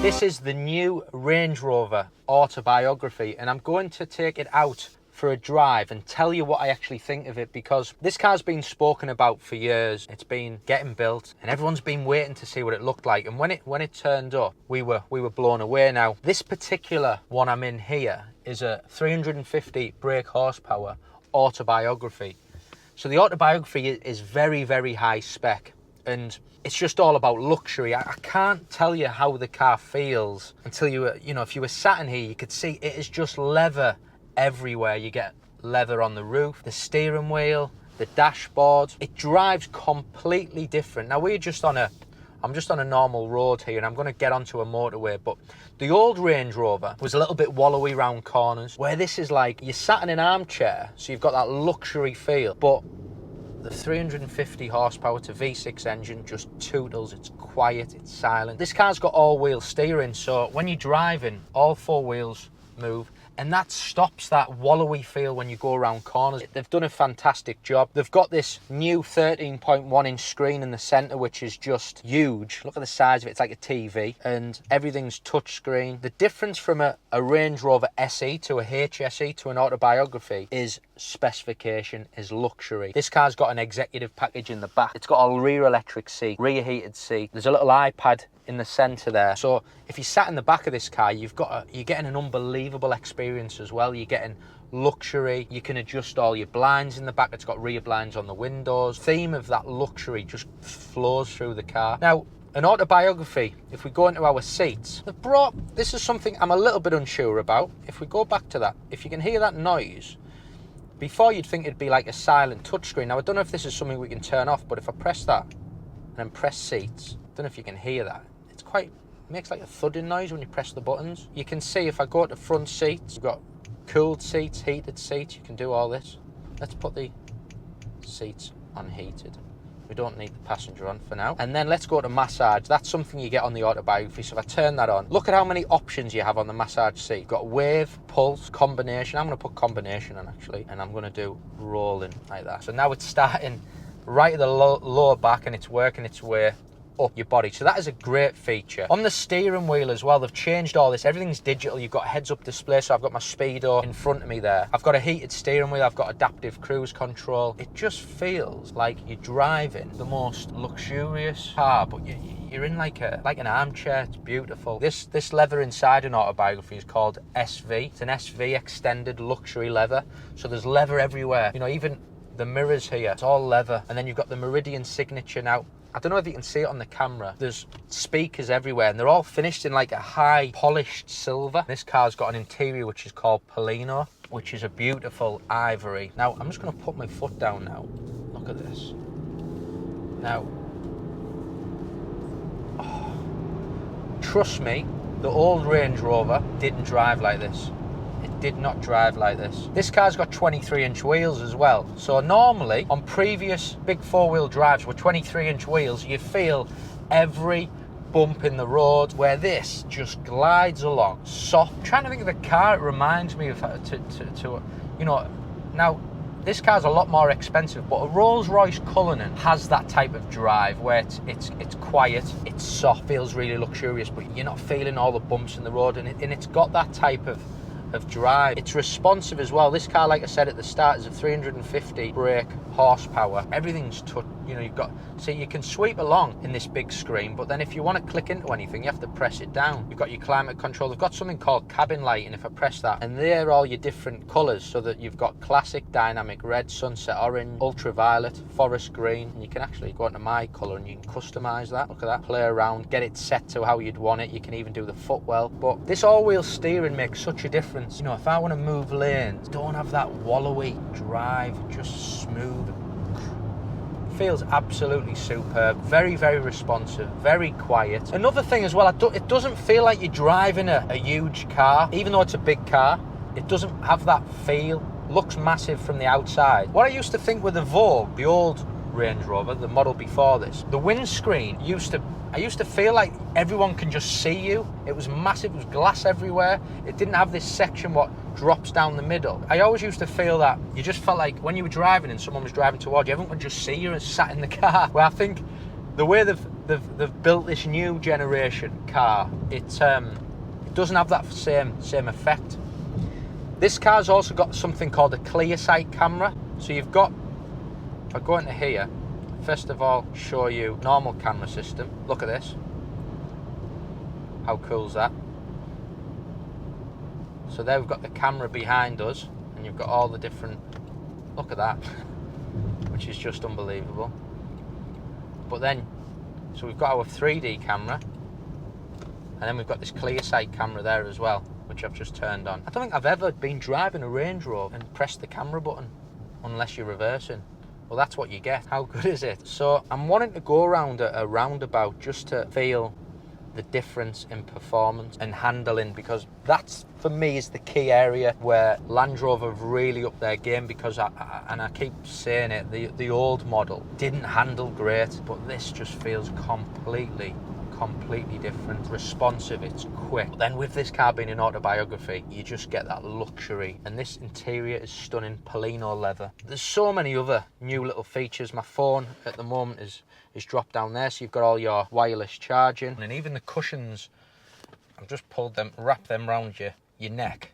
This is the new Range Rover Autobiography, and I'm going to take it out for a drive and tell you what I actually think of it, because this car's been spoken about for years. It's been getting built and everyone's been waiting to see what it looked like, and when it turned up, we were blown away. Now, this particular one I'm in here is a 350 brake horsepower Autobiography. So the Autobiography is very, very high spec, and it's just all about luxury. I can't tell you how the car feels until if you were sat in here, you could see it is just leather everywhere. You get leather on the roof, the steering wheel, the dashboard. It drives completely different. Now I'm just on a normal road here, and I'm going to get onto a motorway, but the old Range Rover was a little bit wallowy round corners, where this is like you're sat in an armchair, so you've got that luxury feel. But the 350 horsepower to V6 engine just tootles. It's quiet, it's silent. This car's got all-wheel steering, so when you're driving, all four wheels move, and that stops that wallowy feel when you go around corners. They've done a fantastic job. They've got this new 13.1 inch screen in the centre, which is just huge. Look at the size of it. It's like a TV, and everything's touchscreen. The difference from a Range Rover SE to a HSE to an Autobiography is specification, is luxury. This car's got an executive package in the back. It's got a rear electric seat, rear heated seat. There's a little iPad in the centre there. So if you sat in the back of this car, you're getting an unbelievable experience as well. You're getting luxury. You can adjust all your blinds in the back. It's got rear blinds on the windows. Theme of that luxury just flows through the car. Now, an Autobiography, if we go into our seats, this is something I'm a little bit unsure about. If we go back to that, if you can hear that noise, before you'd think it'd be like a silent touchscreen. Now, I don't know if this is something we can turn off, but if I press that and then press seats, I don't know if you can hear that. It makes like a thudding noise when you press the buttons. You can see if I go to front seats, you've got cooled seats, heated seats. You can do all this. Let's put the seats unheated. We don't need the passenger on for now. And then let's go to massage. That's something you get on the Autobiography. So if I turn that on, look at how many options you have on the massage seat. You've got wave, pulse, combination. I'm going to put combination on actually, and I'm going to do rolling like that. So now it's starting right at the lower back, and it's working its way up your body. So that is a great feature. On the steering wheel as well, they've changed all this. Everything's digital. You've got heads-up display, so I've got my speedo in front of me there. I've got a heated steering wheel. I've got adaptive cruise control. It just feels like you're driving the most luxurious car, but you're in like an armchair. It's beautiful. This leather inside an Autobiography is called SV. It's an SV extended luxury leather. So there's leather everywhere. Even the mirrors here, it's all leather. And then you've got the Meridian signature. Now, I don't know if you can see it on the camera. There's speakers everywhere, and they're all finished in like a high polished silver. This car's got an interior which is called Polino, which is a beautiful ivory. Now, I'm just going to put my foot down now. Look at this. Now, trust me, the old Range Rover didn't drive like this. Did not drive like this. This car's got 23-inch wheels as well. So normally on previous big four-wheel drives with 23-inch wheels, you feel every bump in the road, where this just glides along soft. I'm trying to think of the car it reminds me of now this car's a lot more expensive, but a Rolls-Royce Cullinan has that type of drive where it's quiet, it's soft, feels really luxurious, but you're not feeling all the bumps in the road, and it's got that type of drive. It's responsive as well. This car, like I said at the start, is a 350 brake horsepower. Everything's so you can sweep along in this big screen, but then if you want to click into anything, you have to press it down. You've got your climate control. They've got something called cabin light, and if I press that, and they're all your different colours, so that you've got classic, dynamic red, sunset orange, ultraviolet, forest green, and you can actually go into my colour and you can customise that. Look at that. Play around, get it set to how you'd want it. You can even do the footwell. But this all-wheel steering makes such a difference. If I want to move lanes, don't have that wallowy drive, just smooth. Feels absolutely superb. Very, very responsive, very quiet. Another thing as well, it doesn't feel like you're driving a huge car. Even though it's a big car, it doesn't have that feel. Looks massive from the outside. What I used to think with the Vogue, the old Range Rover, the model before this, the windscreen I used to feel like everyone can just see you. It was massive, it was glass everywhere. It didn't have this section what drops down the middle. I always used to feel that you just felt like when you were driving and someone was driving towards you, everyone could just see you and sat in the car. Well, I think the way they've they've built this new generation car. It doesn't have that same effect. This car's also got something called a clear sight camera. So you've got, if I go into here, first of all, show you normal camera system. Look at this. How cool is that? So there we've got the camera behind us, and you've got all the different, look at that, which is just unbelievable. But then, so we've got our 3D camera, and then we've got this clear sight camera there as well, which I've just turned on. I don't think I've ever been driving a Range Rover and pressed the camera button, unless you're reversing. Well, that's what you get. How good is it? So I'm wanting to go around a roundabout just to feel the difference in performance and handling, because that's, for me, is the key area where Land Rover have really upped their game, because I keep saying it, the old model didn't handle great, but this just feels completely different. Responsive, it's quick. But then with this car being an autobiography, you just get that luxury, and this interior is stunning, Polino leather. There's so many other new little features. My phone at the moment is dropped down there, so you've got all your wireless charging, and even the cushions, I've just pulled them, wrapped them around your neck.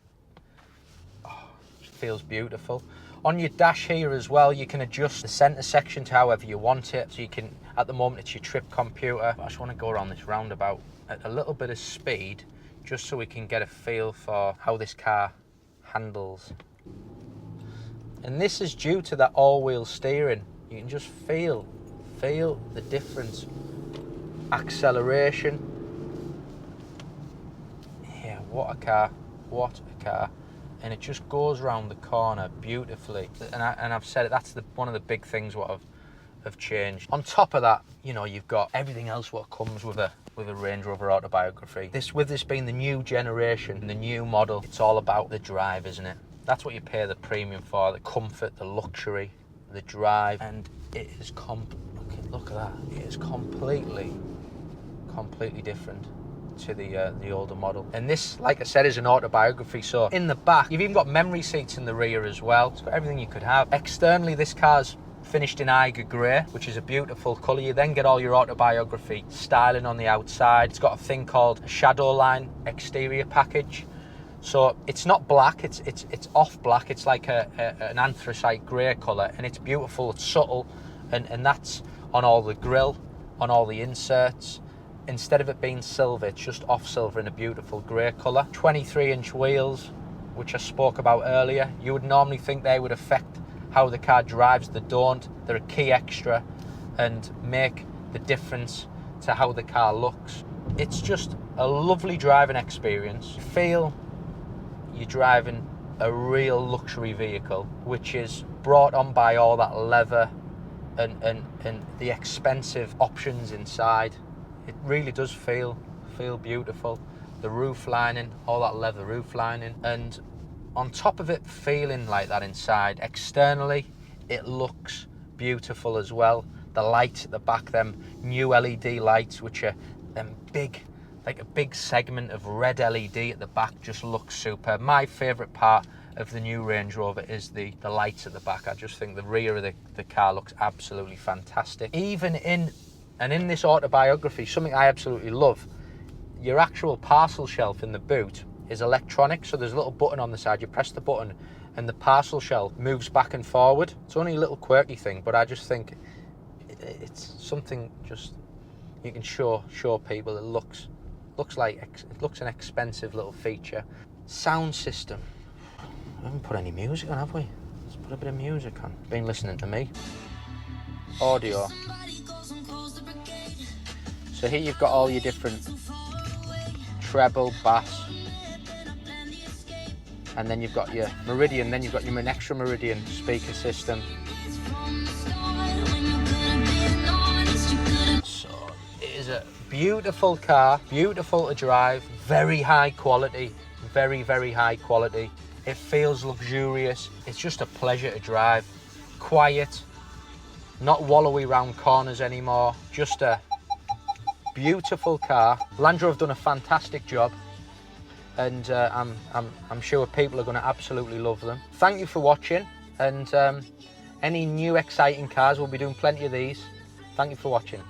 Oh, it feels beautiful. On your dash here as well, you can adjust the center section to however you want it. So you can, at the moment it's your trip computer. I just want to go around this roundabout at a little bit of speed, just so we can get a feel for how this car handles. And this is due to that all-wheel steering. You can just feel the difference. Acceleration. Yeah, what a car, what a car. And it just goes around the corner beautifully. And I've said it, that's one of the big things what have changed. On top of that, you know, you've got everything else what comes with a Range Rover Autobiography. With this being the new generation, the new model, it's all about the drive, isn't it? That's what you pay the premium for, the comfort, the luxury, the drive, and it is look at that. It is completely different to the older model. And this, like I said, is an autobiography. So in the back, you've even got memory seats in the rear as well. It's got everything you could have. Externally, this car's finished in 𝗙𝗚𝗡𝗗 grey, which is a beautiful colour. You then get all your autobiography styling on the outside. It's got a thing called a shadow line exterior package. So it's not black, it's off black. It's like an anthracite grey colour, and it's beautiful, it's subtle, and that's on all the grille, on all the inserts. Instead of it being silver, it's just off silver in a beautiful grey colour. 23-inch wheels, which I spoke about earlier. You would normally think they would affect how the car drives. They don't. They're a key extra and make the difference to how the car looks. It's just a lovely driving experience. You feel you're driving a real luxury vehicle, which is brought on by all that leather and the expensive options inside. It really does feel beautiful. The roof lining, all that leather roof lining, and on top of it feeling like that inside, externally it looks beautiful as well. The lights at the back, them new LED lights, which are them big, like a big segment of red LED at the back, just looks superb. My favourite part of the new Range Rover is the lights at the back. I just think the rear of the car looks absolutely fantastic. Even in this autobiography, something I absolutely love, your actual parcel shelf in the boot is electronic. So there's a little button on the side. You press the button and the parcel shelf moves back and forward. It's only a little quirky thing, but I just think it's something just you can show people. It looks an expensive little feature. Sound system. We haven't put any music on, have we? Let's put a bit of music on. Been listening to me. Audio. So here you've got all your different treble, bass, and then you've got your Meridian, then you've got your extra Meridian speaker system. So it is a beautiful car, beautiful to drive, very high quality, very high quality. It feels luxurious. It's just a pleasure to drive. Quiet, not wallowy round corners anymore. Just a beautiful car. Land Rover have done a fantastic job, and I'm sure people are going to absolutely love them. Thank you for watching, and any new exciting cars, we'll be doing plenty of these. Thank you for watching.